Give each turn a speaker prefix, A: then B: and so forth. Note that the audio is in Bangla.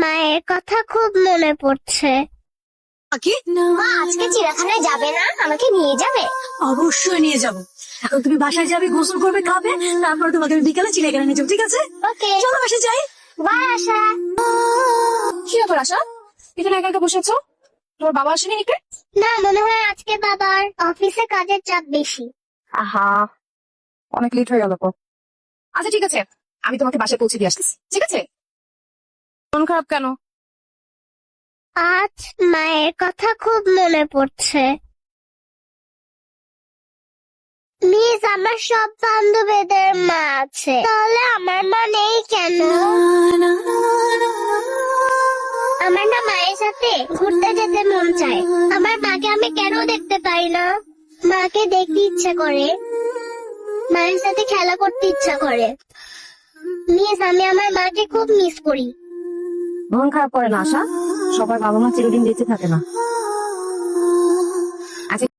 A: মায়ের কথা খুব মনে পড়ছে।
B: কি?
A: মা আজকে চিড়িয়াখানায় যাবে না? আমাকে নিয়ে যাবে?
B: অবশ্যই নিয়ে যাবো। এখন তুমি বাসায় যাবে, গোসল করবে, খাবে, তারপর তোমাকে আমি বিকালে চিড়িয়াখানা নিয়ে যাবো, ঠিক আছে?
A: ওকে,
B: চলো বাসায় যাই।
A: বাই আশা।
C: কি ব্যাপার আশা, এখানে একা একা বসে আছো? তোমার বাবা আসেনি নাকি?
A: না, মনে হয় আজকে বাবার অফিসে কাজের চাপ বেশি।
C: আহা, অনেক লেট হয়ে গেল তো। আচ্ছা ঠিক আছে, আমি তোমাকে বাসায় পৌঁছে দিয়ে আসতেছি, ঠিক আছে? মন খারাপ কেন?
A: আজ মায়ের কথা খুব মনে পড়ছে। মিস, আমার সব বান্ধবীদের মা আছে, তাহলে আমার মা নেই কেন? আমার না মায়ের সাথে ঘুরতে যেতে মন চায়। আমার মাকে আমি কেন দেখতে পাই না? মাকে দেখতে ইচ্ছা করে, মায়ের সাথে খেলা করতে ইচ্ছা করে। মিস, আমি আমার মাকে খুব মিস করি।
B: মন খারাপ করে না আশা, সবার বাবা মা চিরদিন বেঁচে থাকে না।